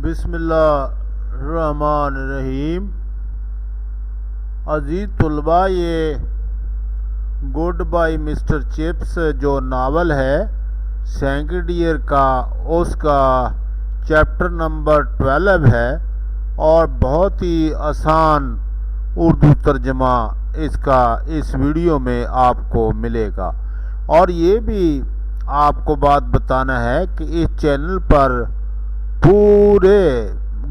बिस्मिल्लाहिर्रहमानिर्रहीम। अजीज़ तलबा, ये गुड बाय मिस्टर चिप्स जो नावल है सेकंड ईयर का, उसका चैप्टर नंबर 12 है और बहुत ही आसान उर्दू तर्जमा इसका इस वीडियो में आपको मिलेगा। और ये भी आपको बात बताना है कि इस चैनल पर पूरे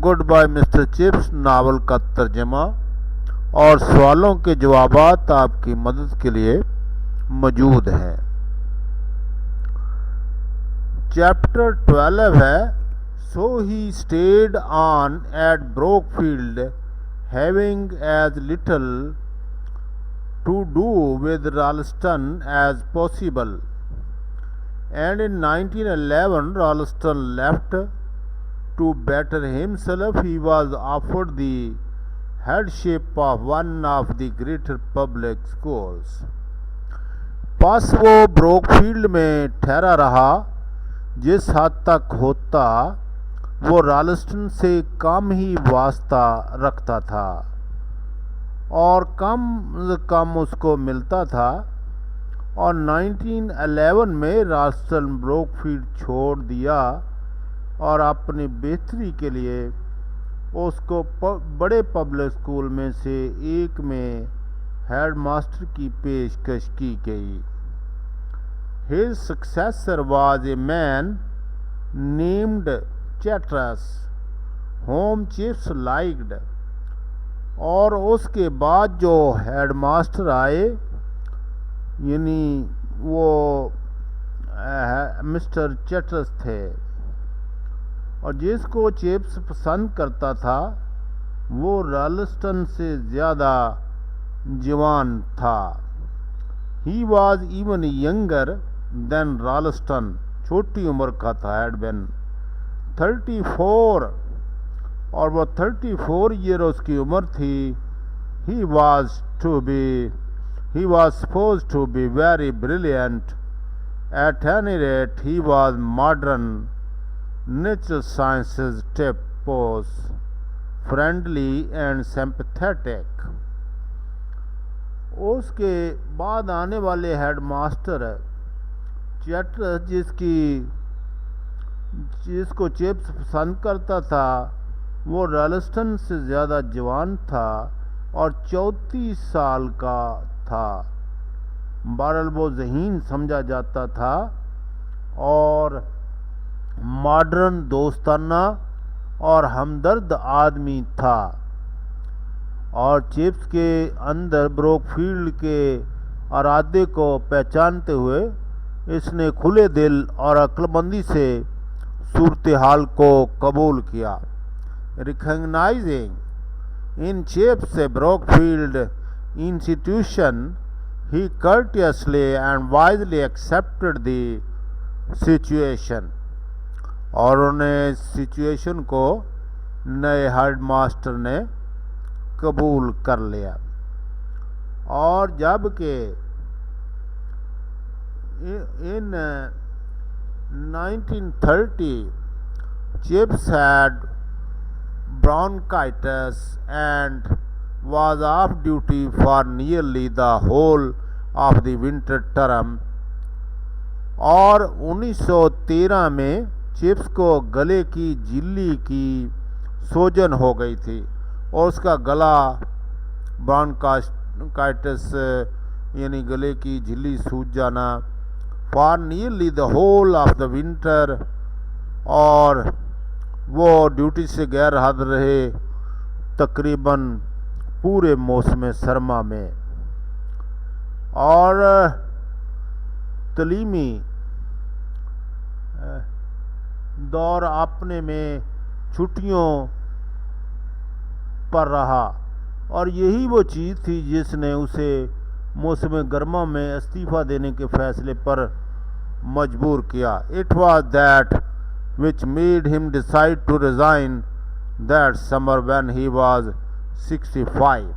good bye Mister Chips novel का तर्जमा और सवालों के जवाबात आपकी मदद के लिए मौजूद हैं। चैप्टर 12 है, so he stayed on at Brookfield having as little to do with Ralston as possible, and in 1911 Ralston left. To better himself, he was offered the headship of one of the greater public schools. बस वो ब्रोकफील्ड में ठहरा रहा जिस हद तक होता वो राल्स्टन से कम ही वास्ता रखता था और कम उसको मिलता था। और 1911 में राल्स्टन ब्रोकफील्ड छोड़ दिया और अपनी बेहतरी के लिए उसको बड़े पब्लिक स्कूल में से एक में हेड मास्टर की पेशकश की गई। His successor was a man named Chatteris whom Chips liked. और उसके बाद जो हेड मास्टर आए यानी वो मिस्टर चैटरस थे और जिसको चिप्स पसंद करता था वो राल्स्टन से ज़्यादा जवान था। He was even younger than Ralston, छोटी उम्र का था। हैड बिन 34 और वो 34 ईयर उसकी उम्र थी। He was supposed to be very brilliant. At any rate, he was modern natural sciences typos, friendly and sympathetic. उसके बाद आने वाले हेड मास्टर चैटरस जिसको चिप्स पसंद करता था वो राल्स्टन से ज़्यादा जवान था और 34 साल का था। बहरहाल वो ज़हीन समझा जाता था और मॉडर्न, दोस्ताना और हमदर्द आदमी था। और चिप्स के अंदर ब्रोकफील्ड के इरादे को पहचानते हुए इसने खुले दिल और अक्लमंदी से सूरत हाल को कबूल किया। Recognizing in Chips a Brookfield institution, he courteously and wisely accepted the situation. और उन्हें सिचुएशन को नए हेड मास्टर ने कबूल कर लिया। और जबकि इन 1930 chips had bronchitis and was off duty for nearly the whole of the winter term. और 1913 में चिप्स को गले की झिल्ली की सूजन हो गई थी और उसका गला ब्रोंकाइटिस यानी गले की झिल्ली सूज जाना for nearly the whole of the winter, और वो ड्यूटी से गैर हाजिर रहे तकरीबन पूरे मौसम सरमा में। और तलीमी दौर अपने में छुट्टियों पर रहा और यही वो चीज़ थी जिसने उसे मौसम गर्मा में इस्तीफ़ा देने के फैसले पर मजबूर किया। It was that which made him decide to resign that summer when he was 65।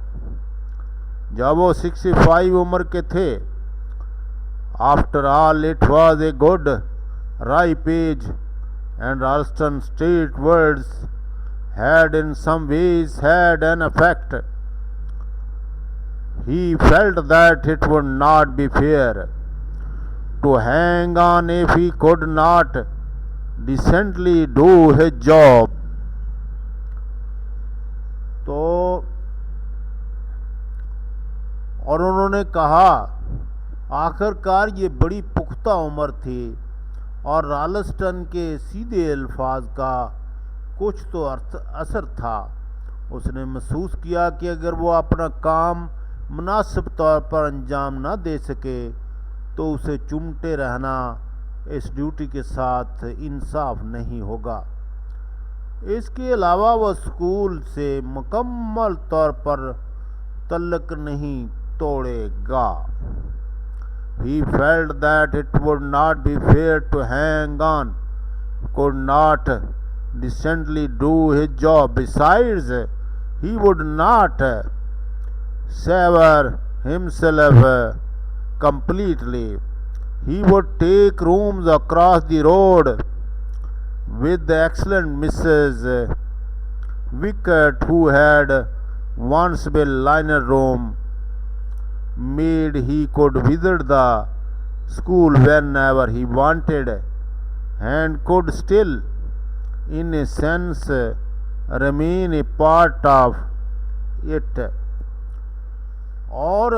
जब वो 65 उम्र के थे। After all it was a good ripe age, and Ralston straightwards had in some ways had an effect. He felt that it would not be fair to hang on if he could not decently do his job. तो और उन्होंने कहा, आखिरकार ये बड़ी पुख्ता उम्र थी और राल्स्टन के सीधे अल्फाज का कुछ तो असर था। उसने महसूस किया कि अगर वो अपना काम मुनासिब तौर पर अंजाम ना दे सके तो उसे चुमते रहना इस ड्यूटी के साथ इंसाफ नहीं होगा। इसके अलावा वह स्कूल से मुकम्मल तौर पर तल्लक नहीं तोड़ेगा। He felt that it would not be fair to hang on, could not decently do his job. Besides, he would not sever himself completely. He would take rooms across the road with the excellent Mrs. Wickett, who had once been liner room maid. He could visit the school whenever he wanted and could still, in a sense, remain a part of it. और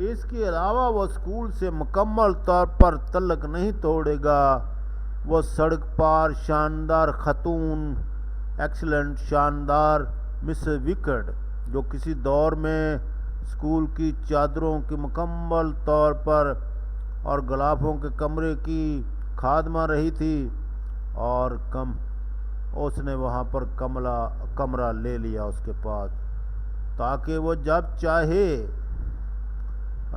इसके अलावा वह school से मुकम्मल तौर पर तल्लक नहीं तोड़ेगा। वह सड़क पार शानदार खतून, एक्सीलेंट शानदार मिस विकेट, जो किसी दौर में स्कूल की चादरों की मुकम्मल तौर पर और गलाफों के कमरे की खादमा रही थी, और उसने वहाँ पर कमरा ले लिया उसके पास, ताकि वो जब चाहे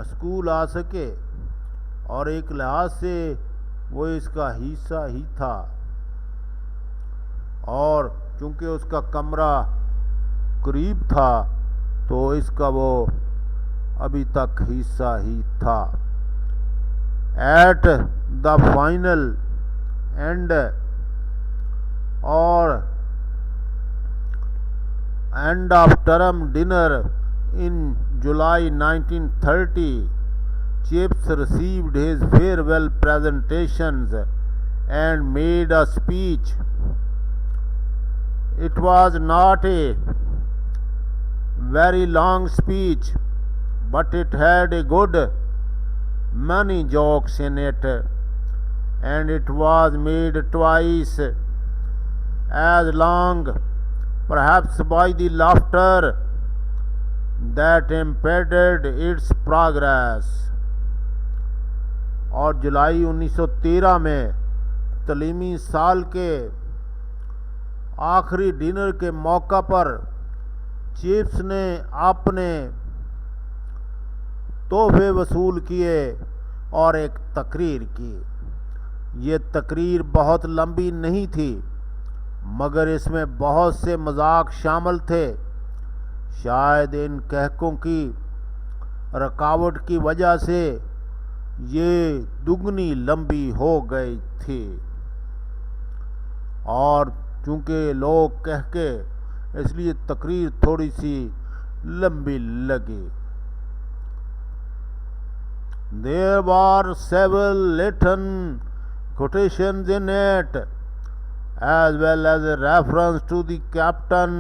स्कूल आ सके, और एक लिहाज से वो इसका हिस्सा ही था। और चूंकि उसका कमरा करीब था तो इसका वो अभी तक हिस्सा ही था। एट द फाइनल एंड और and of term dinner in July 1930, Chips received his farewell presentations and made a speech. It was not a very long speech, but it had a good many jokes in it, and it was made twice as long, perhaps by the laughter that impeded its progress. और जुलाई 1913 में तलीमी साल के आखिरी dinner के मौका पर chips ने अपने तोहफे वसूल किए और एक तकरीर की। ये तकरीर बहुत लंबी नहीं थी, मगर इसमें बहुत से मजाक शामिल थे। शायद इन कहकों की रुकावट की वजह से ये दुगनी लंबी हो गई थी, और चूंकि लोग कह के इसलिए तकरीर थोड़ी सी लंबी लगी। There were several Latin quotations in it, as well as a reference to the captain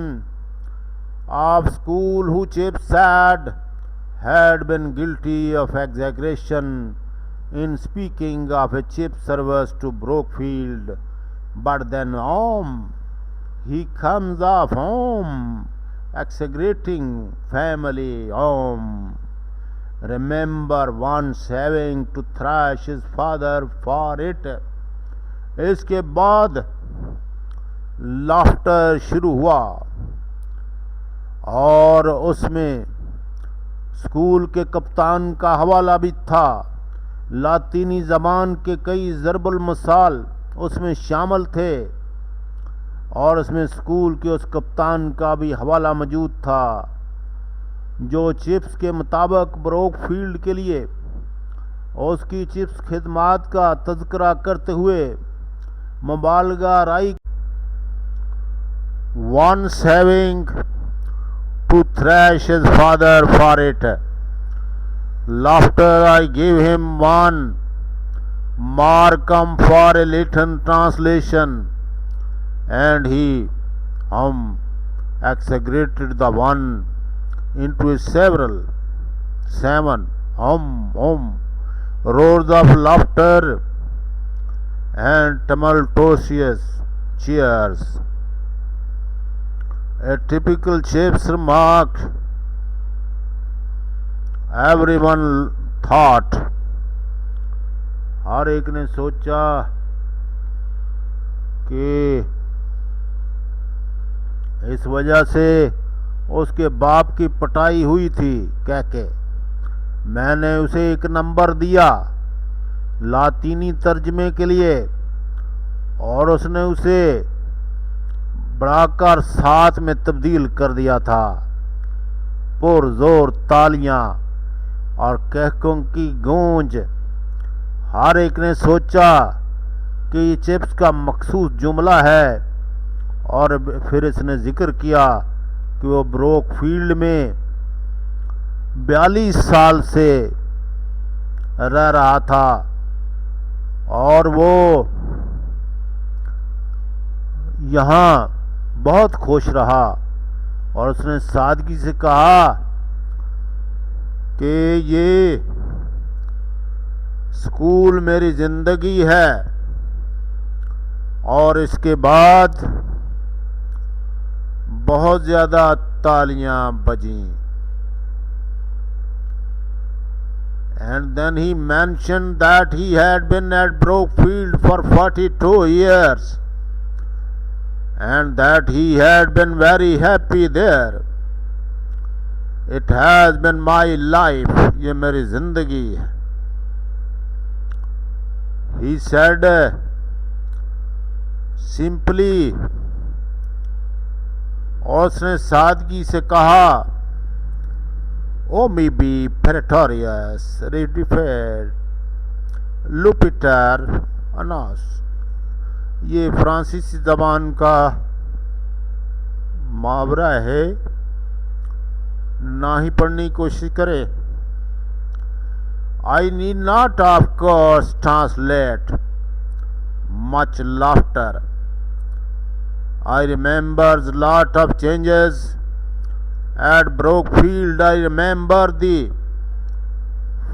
of school who Chips said had been guilty of exaggeration in speaking of a Chips service to Brookfield. But then he comes off exaggerating family remember once having to thrash his father for it. इसके बाद laughter शुरू हुआ, और उसमें school के कप्तान का हवाला भी था। लातीनी ज़बान के कई ज़रबुल मसाल उसमें शामिल थे, और उसमें स्कूल के उस कप्तान का भी हवाला मौजूद था, जो चिप्स के मुताबिक ब्रोकफील्ड के लिए उसकी चिप्स खिदमात का तज़किरा करते हुए मुबालगा राई once having to thrash his father for it. Laughter I gave him one markham for a Latin translation, and he exaggerated the one into seven roars of laughter and tumultuous cheers. A typical Chapes remark. Everyone thought. हर एक ने सोचा कि इस वजह से उसके बाप की पटाई हुई थी कह के मैंने उसे एक नंबर दिया लातीनी तर्जमे के लिए और उसने उसे बढ़ाकर 7 में तब्दील कर दिया था। पुरजोर तालियां और कहकों की गूंज। हर एक ने सोचा कि ये चिप्स का मखसूस जुमला है और फिर इसने जिक्र किया कि वो ब्रोकफील्ड में 42 साल से रह रहा था और वो यहाँ बहुत खुश रहा। और उसने सादगी से कहा कि ये स्कूल मेरी जिंदगी है। और इसके बाद बहुत ज़्यादा तालियां बजीं। And then he mentioned that he had been at Brookfield for 42 years and that he had been very happy there. It has been my life. ये मेरी जिंदगी है। He said simply, और उसने सादगी से कहा, ओ मी B Pretorius, Redified, Lupiter, Anas। ये फ्रांसीसी ज़बान का मुहावरा है, ना ही पढ़ने की कोशिश करे। I need not of course translate much laughter. I remember a lot of changes at Brookfield. I remember the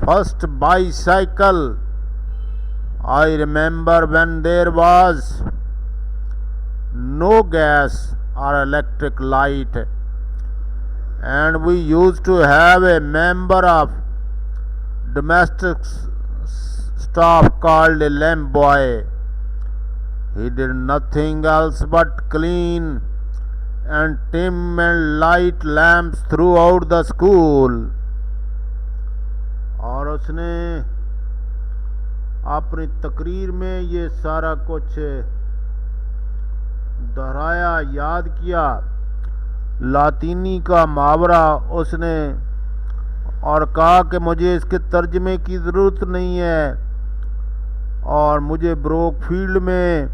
first bicycle. I remember when there was no gas or electric light, and we used to have a member of domestic staff called a lamp boy. He did nothing else but clean and trim and light lamps throughout the school. और उसने अपनी तकरीर में ये सारा कुछ दोहराया, याद किया। लातीनी का मुहावरा उसने और कहा कि मुझे इसके तर्जमे की ज़रूरत नहीं है और मुझे ब्रोकफील्ड में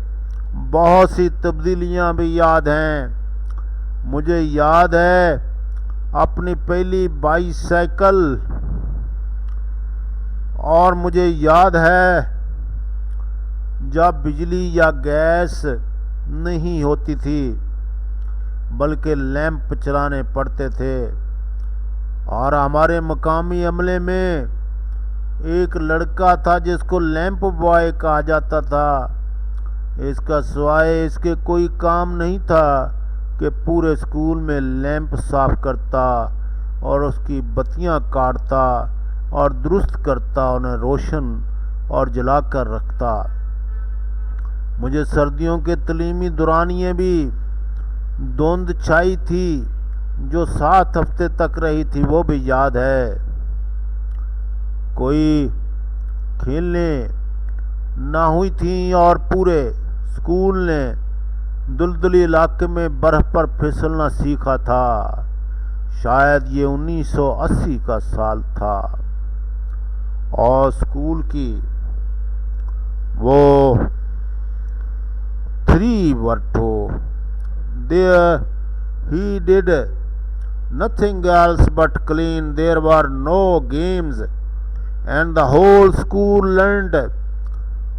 बहुत सी तब्दीलियां भी याद हैं। मुझे याद है अपनी पहली बाईसाइकिल और मुझे याद है जब बिजली या गैस नहीं होती थी बल्कि लैंप चलाने पड़ते थे। और हमारे मकामी अमले में एक लड़का था जिसको लैंप बॉय कहा जाता था। इसका सिवाय इसके कोई काम नहीं था कि पूरे स्कूल में लैंप साफ करता और उसकी बत्तियां काटता और दुरुस्त करता, उन्हें रोशन और जलाकर रखता। मुझे सर्दियों के तलीमी दौरानिए भी धुंध छाई थी जो 7 हफ्ते तक रही थी, वो भी याद है। कोई खेलने ना हुई थी और पूरे स्कूल ने दुलदली इलाके में बर्फ पर फिसलना सीखा था। शायद ये 1980 का साल था और स्कूल की वो 3 verto There he did nothing else but clean. There were no games, and the whole school learned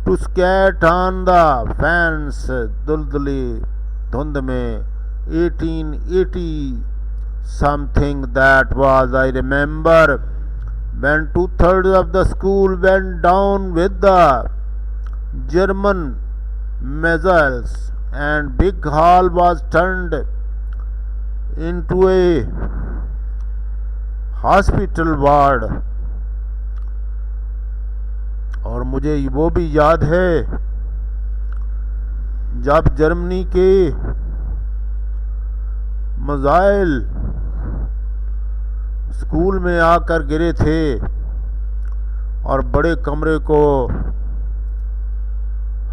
to skate on the fence. Dulduli धुंध में 1880 something that was. I remember when 2/3 of the school went down with the German missiles and big hall was turned into a hospital ward. और मुझे वो भी याद है जब Germany के मिसाइल स्कूल में आकर गिरे थे और बड़े कमरे को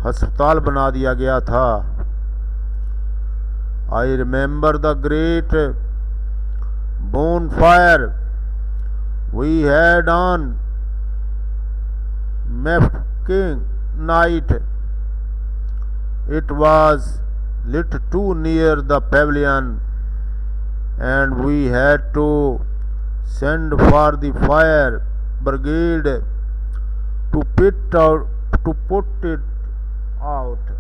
अस्पताल बना दिया गया था। I remember the great bonfire we had on Mafeking night. It was lit too near the pavilion, and we had to send for the fire brigade to put it out.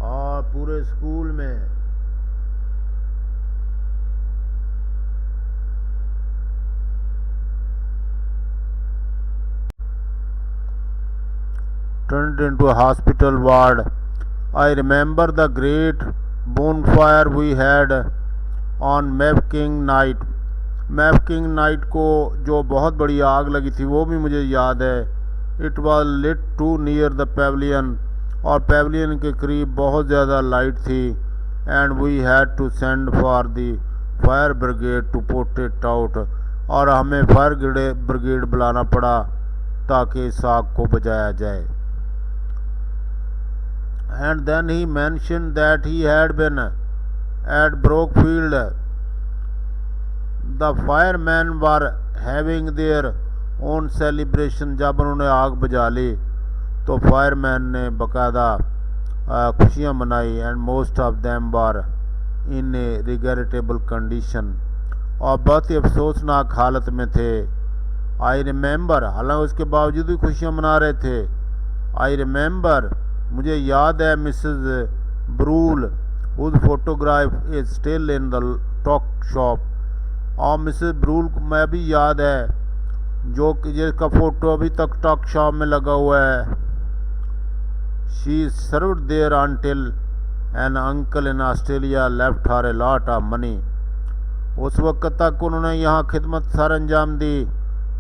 और पूरे स्कूल में turned into a hospital ward. I remember the great bonfire we had on Mafeking night. Mafeking night को जो बहुत बड़ी आग लगी थी वो भी मुझे याद है। It was lit too near the pavilion, और pavilion के करीब बहुत ज़्यादा लाइट थी। And we had to send for the fire brigade to put it out, और हमें फायर ब्रिगेड बुलाना पड़ा ताकि इस आग को बुझाया जाए। And then he mentioned that he had been at Brookfield. The firemen were having their own celebration. जब उन्होंने आग बुझा ली तो फायरमैन ने बाकायदा खुशियाँ मनाई। And most of them were in A regrettable condition, और बहुत ही अफसोसनाक हालत में थे। आई रिमेंबर, हालांकि उसके बावजूद भी खुशियाँ मना रहे थे। आई रिमेंबर, मुझे याद है मिसेस ब्रूल उस photograph is still in the talk shop, और मिसेस ब्रूल को मैं भी याद है जो कि जिसका फ़ोटो अभी तक टॉक शॉप में लगा हुआ है। She served there until an uncle in Australia left her a lot of money. उस वक्त तक उन्होंने यहाँ खिदमत सर अंजाम दी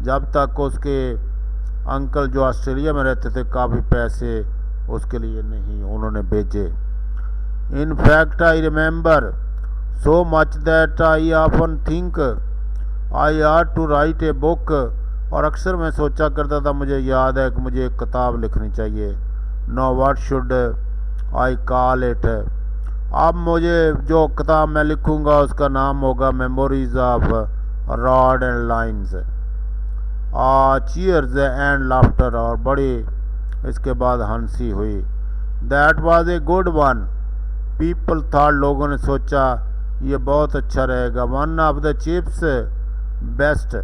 जब तक उसके अंकल जो ऑस्ट्रेलिया में रहते थे काफ़ी पैसे उसके लिए नहीं उन्होंने भेजे। In fact I remember so much that I often think I ought to write a book, और अक्सर मैं सोचा करता था मुझे याद है कि मुझे एक किताब लिखनी चाहिए। No what should I call it, अब मुझे जो किताब मैं लिखूँगा उसका नाम होगा memories of rod and lines. Cheers and laughter, और बड़ी इसके बाद हंसी हुई। That was a good one, people thought, लोगों ने सोचा ये बहुत अच्छा रहेगा। One of the Chips best,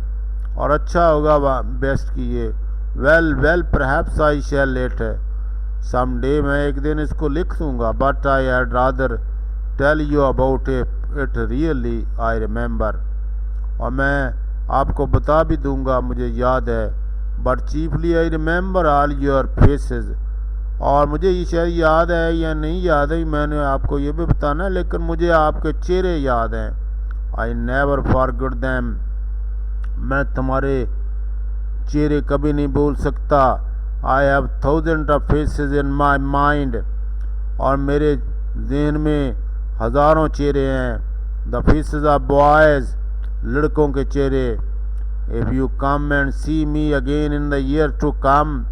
और अच्छा होगा बेस्ट की ये। Well well perhaps I shall it, some day, मैं एक दिन इसको लिख दूँगा। But I had rather tell you about it really I remember, और मैं आपको बता भी दूँगा मुझे याद है। But chiefly I remember all your faces, और मुझे ये शायद याद है या नहीं याद है, मैंने आपको ये भी बताना है, लेकिन मुझे आपके चेहरे याद हैं। आई नेवर फॉरगेट दैम, मैं तुम्हारे चेहरे कभी नहीं भूल सकता। I have thousand of faces in my mind, और मेरे जहन में हज़ारों चेहरे हैं। द फेसेस ऑफ बॉयज़, लड़कों के चेहरे। If you come and see me again in the year to come,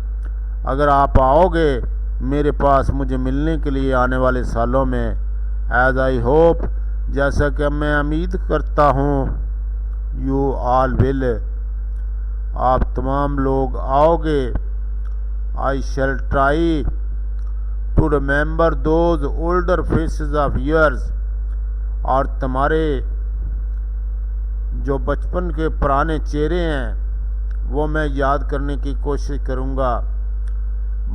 अगर आप आओगे मेरे पास मुझे मिलने के लिए आने वाले सालों में, एज आई होप, जैसा कि मैं उम्मीद करता हूँ, यू ऑल विल, आप तमाम लोग आओगे। आई शैल try to remember those older faces of yours, और तुम्हारे जो बचपन के पुराने चेहरे हैं वो मैं याद करने की कोशिश करूँगा।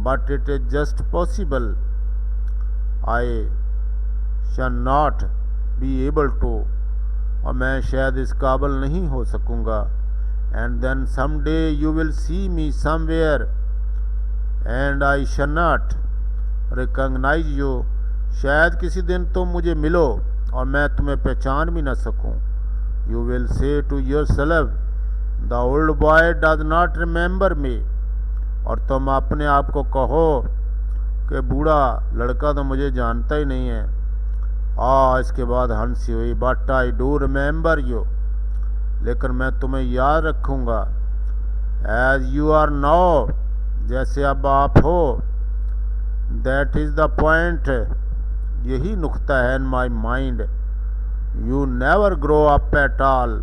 But it is just possible, I shall not be able to, और मैं शायद इस काबिल नहीं हो सकूँगा। And then someday you will see me somewhere and I shall not recognise you, शायद किसी दिन तुम मुझे मिलो और मैं तुम्हें पहचान भी ना सकूं। You will say to yourself the old boy does not remember me, और तुम अपने आप को कहो कि बूढ़ा लड़का तो मुझे जानता ही नहीं है। इसके बाद हंसी हुई। But I do remember you, लेकिन मैं तुम्हें याद रखूँगा। एज यू आर नाउ, जैसे अब आप हो। दैट इज़ द पॉइंट, यही नुक्ता है in my mind. You never grow up at all,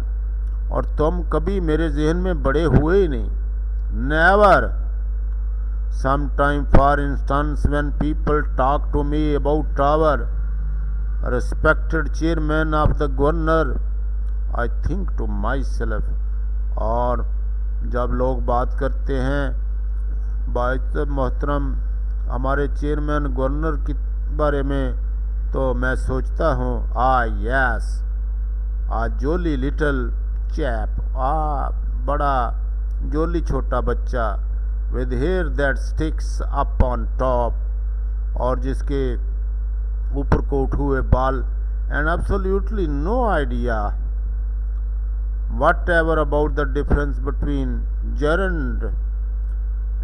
और तुम कभी मेरे जहन में बड़े हुए ही नहीं। Never. Some time for instance when people talk to me about our respected chairman of the governor, I think to myself, और जब लोग बात करते हैं बात मोहतरम हमारे चेयरमैन गवर्नर के बारे में, तो मैं सोचता हूँ यस, जोली लिटिल चैप, बड़ा जोली छोटा बच्चा, with hair that sticks up on top, और जिसके ऊपर को उठे हुए बाल, and absolutely no idea what ever about the difference between gerund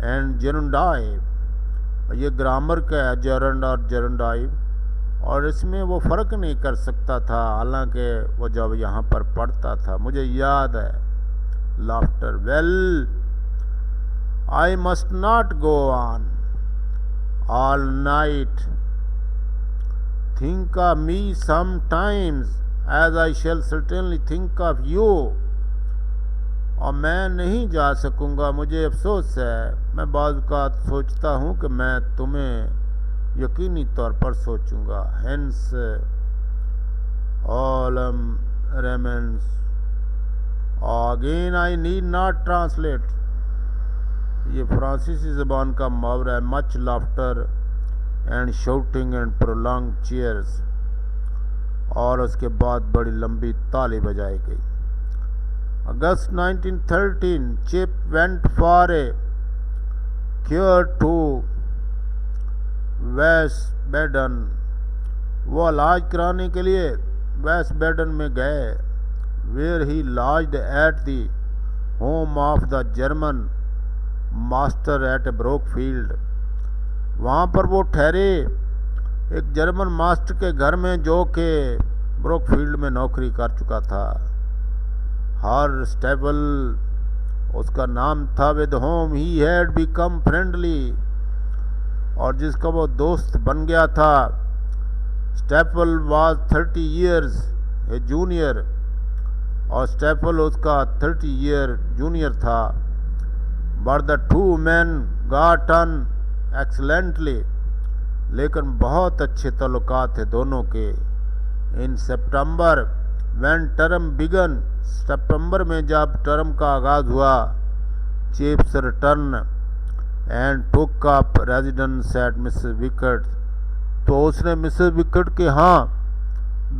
and gerundive. ये ग्रामर का है, जेरंड और जेरुंडाइव, और इसमें वो फ़र्क नहीं कर सकता था, हालांकि वो जब यहाँ पर पढ़ता था। मुझे याद है। Laughter. Well, I must not go on all night, think of me sometimes as I shall certainly think of you, और मैं नहीं जा सकूँगा, मुझे अफसोस है। मैं बाज़ औक़ात सोचता हूँ कि मैं तुम्हें यकीनी तौर पर सोचूँगा। हेंस ऑलम रेमेंस, again I need not translate, ये फ्रांसीसी ज़बान का मुहावरा है। Much laughter and shouting and prolonged cheers, और उसके बाद बड़ी लंबी ताली बजाई गई। August 1913 Chip went for a cure to West Baden, वो इलाज कराने के लिए वेस्ट बेडन में गए। Where he lodged at the home of the German master at Brookfield, वहाँ पर वो ठहरे एक जर्मन मास्टर के घर में, जो कि ब्रोकफील्ड में नौकरी कर चुका था। हर स्टेबल उसका नाम था, with whom he had become friendly, और जिसका वो दोस्त बन गया था। Staefel was 30 years a junior, और स्टेपल उसका 30 ईयर जूनियर था। But the two man got on excellently, लेकिन बहुत अच्छे ताल्लुकात थे दोनों के। In September when term began, सितंबर में जब टर्म का आगाज़ हुआ, Chips return and took up residence at Mrs Wickett, तो उसने मिसेस विकेट के यहाँ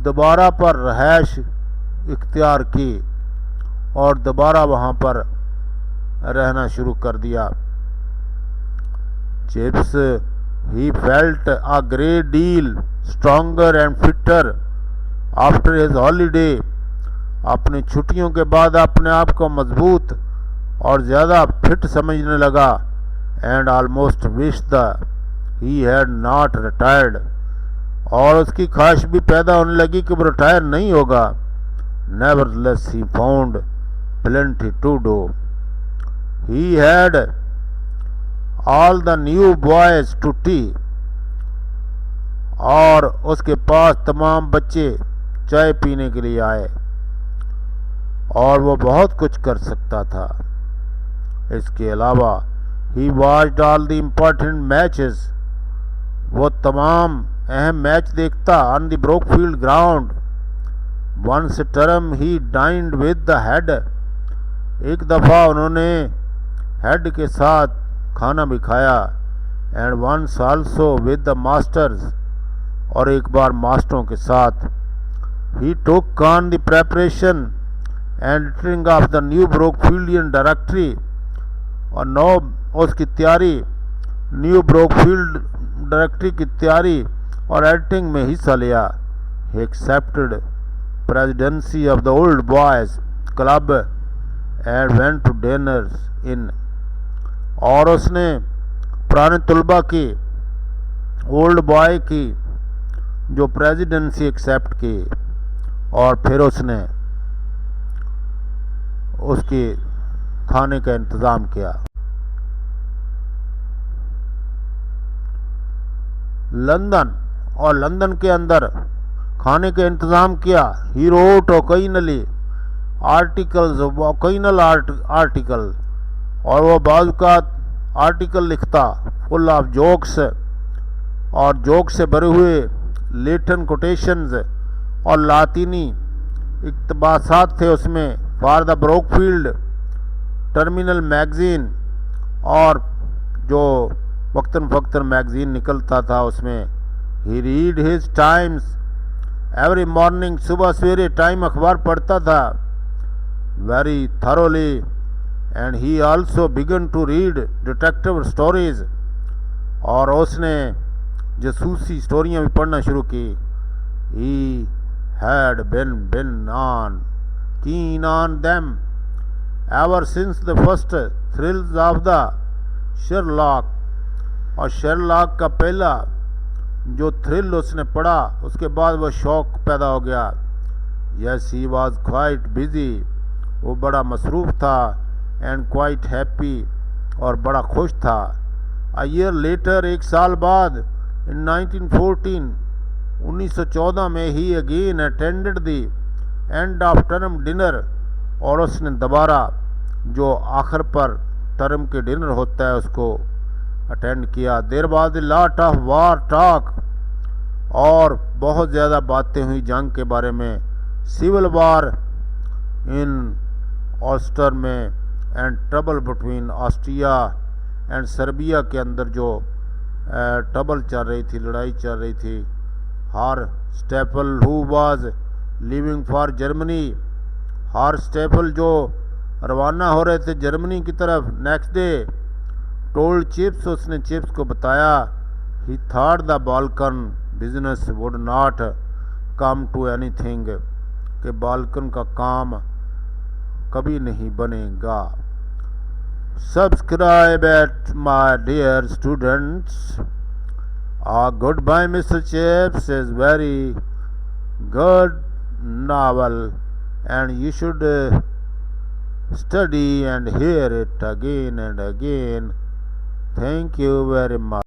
दोबारा पर रहायश इख्तियार की और दोबारा वहाँ पर रहना शुरू कर दिया। Chips he felt a great deal stronger and fitter after his holiday, अपनी छुट्टियों के बाद अपने आप को मजबूत और ज़्यादा फिट समझने लगा। And almost wish the he had not retired, और उसकी ख्वाहिश भी पैदा होने लगी कि वो रिटायर नहीं होगा। Nevertheless he found plenty to do, he had all the new boys to tea, और उसके पास तमाम बच्चे चाय पीने के लिए आए, और वो बहुत कुछ कर सकता था। इसके अलावा he watched all the important matches, वो तमाम अहम मैच देखता on the Brookfield ground. Once term he dined with the head, एक दफ़ा उन्होंने हेड के साथ खाना भी खाया। And once also with the masters, और एक बार मास्टरों के साथ। He took on the preparation and editing of the new Brookfieldian directory, और नौ उसकी तैयारी, न्यू ब्रोकफील्ड डायरेक्टरी की तैयारी और एडिटिंग में हिस्सा लिया। He accepted presidency of the old boys club and went to dinners in, और उसने पुराने तलबा की, ओल्ड बॉय की जो प्रेसिडेंसी एक्सेप्ट की, और फिर उसने उसके खाने का इंतज़ाम किया। लंदन, और लंदन के अंदर खाने का इंतज़ाम किया। He wrote occasionally articles, occasional article, और वो बाज़ का आर्टिकल लिखता फुल ऑफ जोक्स, और जोक से भरे हुए लेटन कोटेशंस और लातीनी इक़्तिबासात थे उसमें, for the Brookfield terminal magazine, और जो वक्तन फ़क्तन मैगज़ीन निकलता था उसमें। He read his Times every morning, सुबह सवेरे टाइम अखबार पढ़ता था very thoroughly. And he also began to read detective stories, और उसने जासूसी स्टोरियाँ भी पढ़ना शुरू की। He had been on keen on them ever since the first thrills of the Sherlock, और शेरलॉक का पहला जो थ्रिल उसने पढ़ा उसके बाद वह शौक पैदा हो गया। Yes he was quite busy, वो बड़ा मसरूफ़ था, एंड क्वाइट हैप्पी, और बड़ा खुश था। अ ईयर लेटर, एक साल बाद, इन 1914, 1914 में he again attended the end of term dinner, और उसने दोबारा जो आखिर पर टर्म के डिनर होता है उसको अटेंड किया। There was a lot of war talk, और बहुत ज़्यादा बातें हुई जंग के बारे में। सिविल वार इन ऑस्टर में, and trouble between Austria and Serbia के अंदर जो ट्रबल चल रही थी, लड़ाई चल रही थी। Herr Staefel who was leaving for Germany, Herr Staefel जो रवाना हो रहे थे जर्मनी की तरफ नेक्स्ट डे, टोल्ड चिप्स, उसने चिप्स को बताया, he thought the Balkan business would not come to anything, कि बाल्कन का काम कभी नहीं बनेगा। Subscribe at my dear students. Good bye Mister Chips is very good novel, and you should study and hear it again and again. Thank you very much.